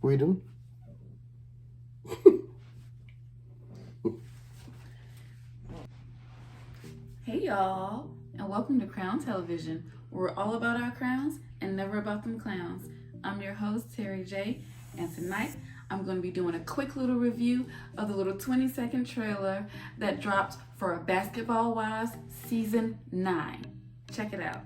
What are you doing? Hey y'all, and welcome to Crown Television. We're all about our crowns and never about them clowns. I'm your host, Terry J, and tonight I'm going to be doing a quick little review of the little 20-second trailer that dropped for Basketball Wives Season 9. Check it out.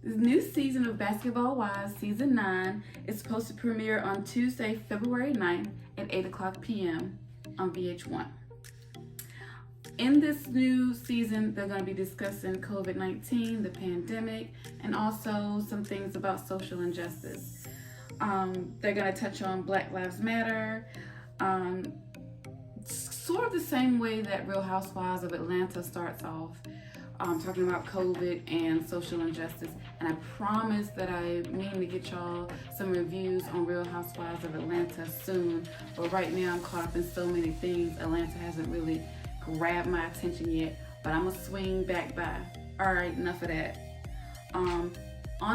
The new season of Basketball Wives Season 9 is supposed to premiere on Tuesday, February 9th at 8 o'clock p.m. on VH1. In this new season, they're going to be discussing COVID-19, the pandemic, and also some things about social injustice. They're going to touch on Black Lives Matter, sort of the same way that Real Housewives of Atlanta starts off, talking about COVID and social injustice. And I promise that I mean to get y'all some reviews on Real Housewives of Atlanta soon. But right now I'm caught up in so many things. Atlanta hasn't really grabbed my attention yet, but I'm gonna swing back by. All right, enough of that. On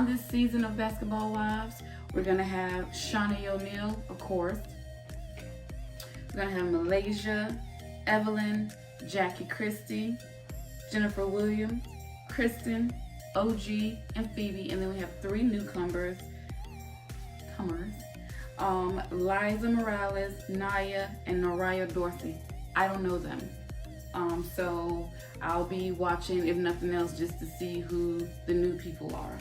this season of Basketball Wives, we're gonna have Shaunie O'Neal, of course. We're gonna have Malaysia, Evelyn, Jackie Christie, Jennifer Williams, Kristen, OG, and Phoebe, and then we have 3 newcomers. Liza Morales, Naya, and Noraya Dorsey. I don't know them. So I'll be watching, if nothing else, just to see who the new people are.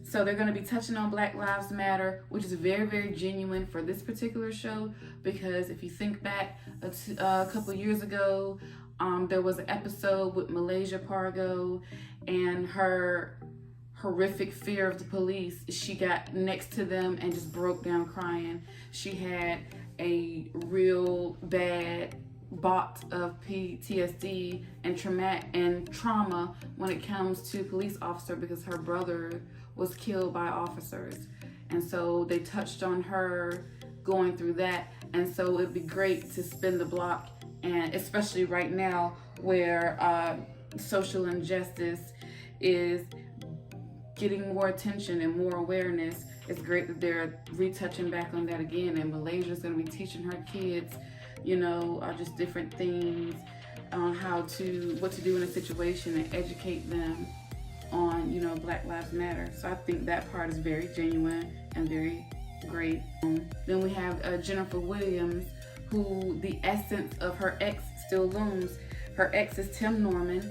So they're going to be touching on Black Lives Matter, which is very, very genuine for this particular show, because if you think back a couple years ago, there was an episode with Malaysia Pargo and her horrific fear of the police. She got next to them and just broke down crying. She had a real bad bout of PTSD and trauma when it comes to police officer, because her brother was killed by officers. And so they touched on her going through that. And so it'd be great to spin the block, and especially right now where social injustice is getting more attention and more awareness. It's great that they're retouching back on that again, and Malaysia's going to be teaching her kids, just different things on what to do in a situation, and educate them on, Black Lives Matter. So I think that part is very genuine and very great. Then we have Jennifer Williams, who the essence of her ex still looms. Her ex is Tim Norman.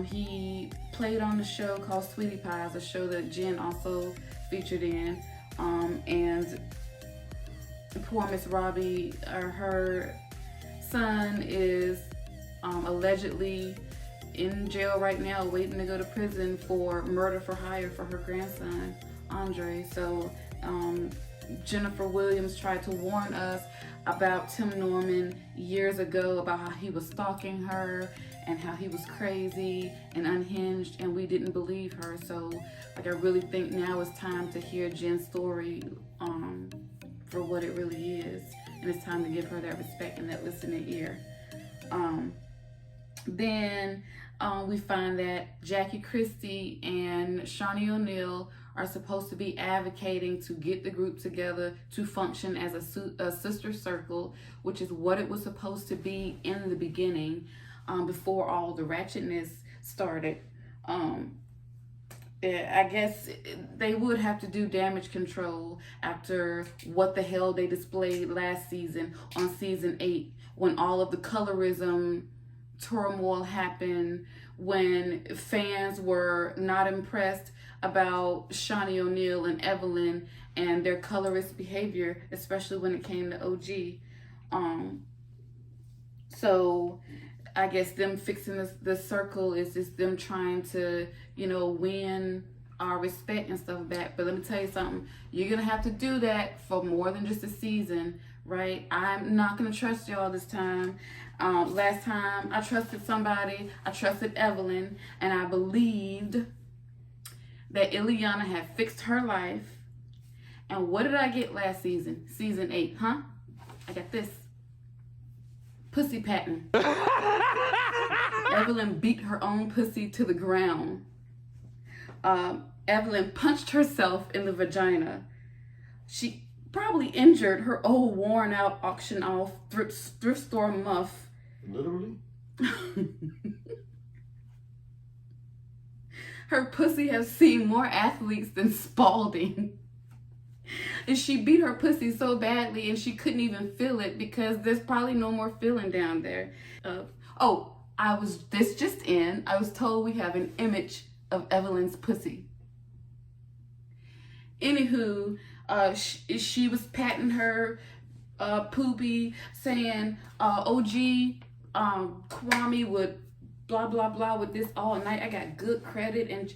He played on the show called Sweetie Pies, a show that Jen also featured in. And poor Miss Robbie, her son is allegedly in jail right now, waiting to go to prison for murder for hire for her grandson, Andre. So Jennifer Williams tried to warn us about Tim Norman years ago, about how he was stalking her and how he was crazy and unhinged, and we didn't believe her. So I really think now it's time to hear Jen's story for what it really is, and it's time to give her that respect and that listening ear. Then we find that Jackie Christie and Shaunie O'Neal are supposed to be advocating to get the group together to function as a sister circle, which is what it was supposed to be in the beginning, before all the ratchetness started. I guess they would have to do damage control after what the hell they displayed last season on season 8, when all of the colorism turmoil happened, when fans were not impressed about Shaunie O'Neal and Evelyn and their colorist behavior, especially when it came to OG. So I guess them fixing the circle is just them trying to, win our respect and stuff back. But let me tell you something, you're gonna have to do that for more than just a season, right? I'm not gonna trust y'all this time. Last time I trusted somebody, I trusted Evelyn, and I believed that Ileana had fixed her life. And what did I get last season? Season 8, huh? I got this. Pussy patting. Evelyn beat her own pussy to the ground. Evelyn punched herself in the vagina. She probably injured her old worn out auction off thrift store muff. Literally? Her pussy has seen more athletes than Spalding. And she beat her pussy so badly and she couldn't even feel it because there's probably no more feeling down there. I was told we have an image of Evelyn's pussy. Anywho, she was patting her poopy, saying OG Kwame would blah blah blah with this all night. I got good credit, and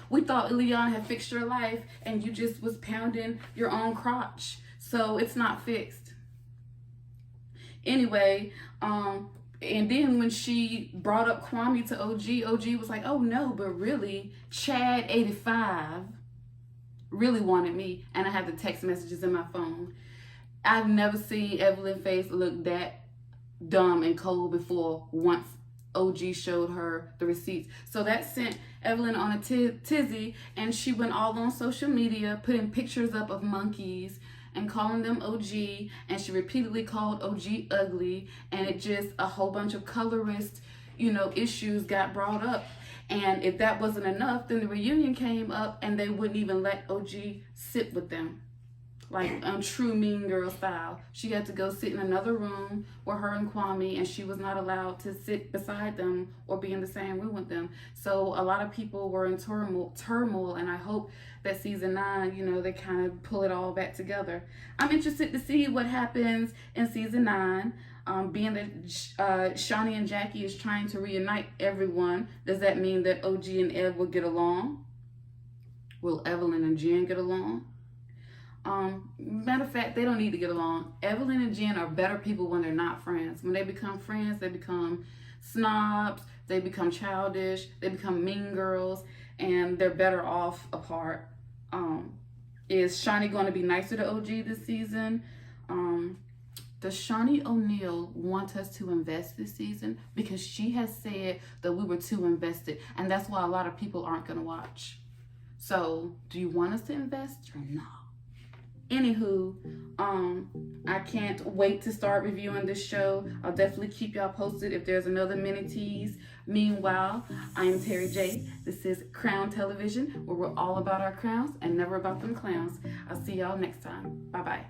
we thought Leon had fixed your life, and you just was pounding your own crotch, so it's not fixed. Anyway, and then when she brought up Kwame to OG was like, oh no, but really, Chad 85 really wanted me, and I have the text messages in my phone. I've never seen Evelyn's face look that dumb and cold before once OG showed her the receipts. So that sent Evelyn on a tizzy, and she went all on social media putting pictures up of monkeys and calling them OG, and she repeatedly called OG ugly, and it just a whole bunch of colorist issues got brought up. And if that wasn't enough, then the reunion came up and they wouldn't even let OG sit with them. Like true Mean Girl style. She had to go sit in another room with her and Kwame, and she was not allowed to sit beside them or be in the same room with them. So a lot of people were in turmoil, and I hope that season 9, they kind of pull it all back together. I'm interested to see what happens in season 9. Being that Shawnee and Jackie is trying to reunite everyone, does that mean that OG and Ev will get along? Will Evelyn and Jen get along? Matter of fact, they don't need to get along. Evelyn and Jen are better people when they're not friends. When they become friends, they become snobs, they become childish, they become mean girls, and they're better off apart. Is Shawnee going to be nicer to OG this season? Does Shawnee O'Neal want us to invest this season? Because she has said that we were too invested, and that's why a lot of people aren't going to watch. So, do you want us to invest or not? Anywho, I can't wait to start reviewing this show. I'll definitely keep y'all posted if there's another mini tease. Meanwhile, I am Terry J. This is Crown Television, where we're all about our crowns and never about them clowns. I'll see y'all next time. Bye-bye.